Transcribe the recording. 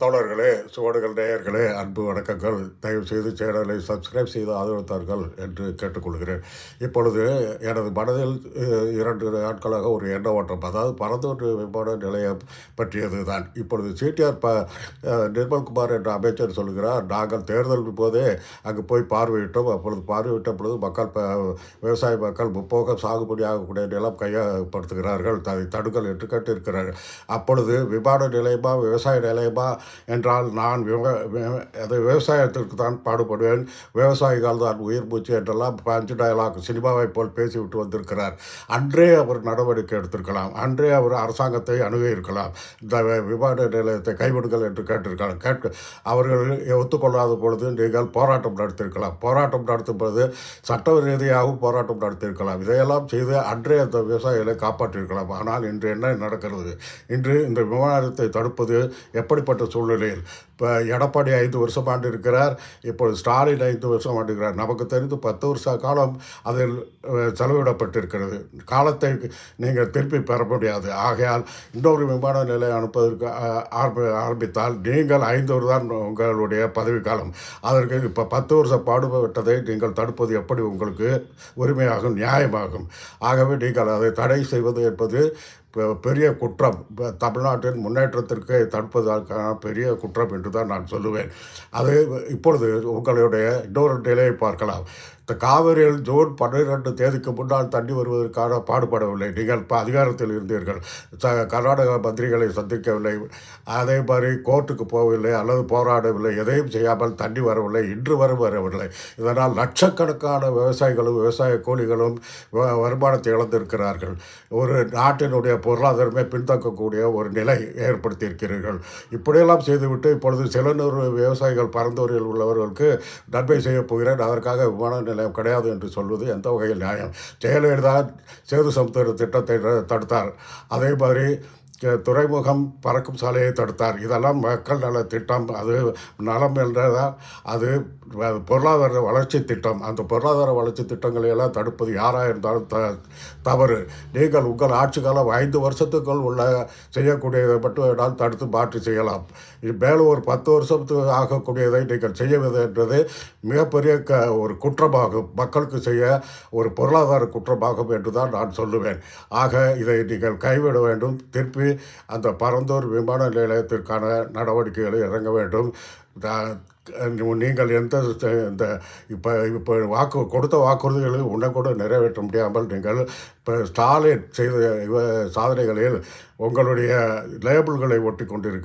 தோழர்களே, சுவடுகள் நேயர்களே, அன்பு வணக்கங்கள். தயவுசெய்து சேனலை சப்ஸ்கிரைப் செய்து ஆதரவுத்தார்கள் என்று கேட்டுக்கொள்கிறேன். இப்பொழுது எனது மனதில் 2 நாட்களாக ஒரு எண்ண ஓட்டம், அதாவது பரந்தூர் விமான நிலையம் பற்றியது தான். இப்பொழுது சிடிஆர் நிர்மல்குமார் என்ற அமைச்சர் சொல்கிறார், நாங்கள் தேர்தல் போதே அங்கு போய் பார்வையிட்டோம். அப்பொழுது பார்வையிட்ட பொழுது விவசாய மக்கள் முப்போக சாகுபடி ஆகக்கூடிய நிலம் கையகப்படுத்துகிறார்கள், அதை தடுங்கள் என்று கேட்டிருக்கிறார்கள். அப்பொழுது விமான நிலையமா விவசாய நிலையமா என்றால் நான் அது விவசாயத்திற்கு தான் பாடுபடுவேன், விவசாயிகள் தான் உயிர் மூச்சு என்றெல்லாம் பஞ்சு டயலாக் சினிமாவை போல் பேசிவிட்டு வந்திருக்கிறார். அன்றே அவர் நடவடிக்கை எடுத்திருக்கலாம், அன்றே அவர் அரசாங்கத்தை அணுகியிருக்கலாம், இந்த விமான நிலையத்தை கைவிடுங்கள் என்று கேட்டிருக்கலாம். அவர்கள் ஒத்துக்கொள்ளாத பொழுது நீங்கள் போராட்டம் நடத்தியிருக்கலாம், போராட்டம் நடத்தும் பொழுது சட்ட ரீதியாகவும் போராட்டம் நடத்தியிருக்கலாம். இதையெல்லாம் செய்து அன்றே அந்த விவசாயிகளை காப்பாற்றியிருக்கலாம். ஆனால் இன்று என்ன நடக்கிறது? இன்று இந்த விமானத்தை தடுப்பது எப்படிப்பட்ட சூழ்நிலையில்? இப்போ எடப்பாடி 5 வருஷம் ஆண்டு இருக்கிறார், இப்பொழுது ஸ்டாலின் 5 வருஷம் ஆண்டுகிறார். நமக்கு தெரிந்து 10 வருஷ காலம் அதில் செலவிடப்பட்டிருக்கிறது. காலத்தை நீங்கள் திருப்பி பெற முடியாது. ஆகையால் இன்னொரு விமான நிலையம் அனுப்புவதற்கு ஆரம்பித்தால் நீங்கள் 5 தான் உங்களுடைய பதவிக்காலம். அதற்கு இப்போ 10 வருஷம் பாடுபட்டதை நீங்கள் தடுப்பது எப்படி உங்களுக்கு உரிமையாகும், நியாயமாகும்? ஆகவே நீங்கள் அதை தடை செய்வது என்பது பெரிய குற்றம். தமிழ்நாட்டின் முன்னேற்றத்திற்கு தடுப்பதற்கான பெரிய குற்றம் என்று தான் நான் சொல்லுவேன். அது இப்பொழுது உங்களுடைய இன்னொரு நிலையை பார்க்கலாம். இந்த காவிரியில் ஜூன் 12 தேதிக்கு முன்னால் தண்ணி வருவதற்கான பாடுபடவில்லை. நீங்கள் இப்போ அதிகாரத்தில் இருந்தீர்கள், கர்நாடக மந்திரிகளை சந்திக்கவில்லை, அதே மாதிரி கோர்ட்டுக்கு போகவில்லை அல்லது போராடவில்லை, எதையும் செய்யாமல் தண்ணி வரவில்லை, இன்று வரவில்லை. இதனால் லட்சக்கணக்கான விவசாயிகளும் விவசாய கூலிகளும் வருமானத்தை இழந்திருக்கிறார்கள். ஒரு நாட்டினுடைய பொருளாதாரமே பின்தங்கக்கூடிய ஒரு நிலை ஏற்படுத்தியிருக்கிறீர்கள். இப்படியெல்லாம் செய்துவிட்டு இப்பொழுது சில நூறு விவசாயிகள் பரந்தூரில் உள்ளவர்களுக்கு நன்மை செய்யப் போகிறேன், அதற்காக விமான நிலையம் கிடையாது என்று சொல்வது எந்த வகையில் நியாயம்? ஜெயலலிதா சேது சமுத்திர திட்டத்தை தடுத்தார், அதே மாதிரி துறைமுகம் பறக்கும் சாலையை தடுத்தார். இதெல்லாம் மக்கள் நல திட்டம், அது நலம் என்றால் அது பொருளாதார வளர்ச்சி திட்டம். அந்த பொருளாதார வளர்ச்சி திட்டங்களை எல்லாம் தடுப்பது யாராக இருந்தாலும் தவறு. நீங்கள் உங்கள் ஆட்சி காலம் 5 வருஷத்துக்குள் உள்ள செய்யக்கூடியதை மட்டும் வேணால் தடுத்து மாற்றி செய்யலாம். மேலும் ஒரு 10 வருஷத்துக்கு ஆகக்கூடியதை நீங்கள் செய்யவது என்றது மிகப்பெரிய ஒரு குற்றமாகும், மக்களுக்கு செய்ய ஒரு பொருளாதார குற்றமாகும் என்று தான் நான் சொல்லுவேன். ஆக இதை நீங்கள் கைவிட வேண்டும். திருப்பி அந்த பரந்தூர் விமான நிலையத்திற்கான நடவடிக்கைகளை இறங்க வேண்டும். நீங்கள் இந்த இப்போ கொடுத்த வாக்குறுதிகளை கூட நிறைவேற்ற முடியாமல் நீங்கள் இப்போ ஸ்டாலின் செய்த சாதனைகளில் உங்களுடைய லேபிள்களை ஒட்டி கொண்டிருக்க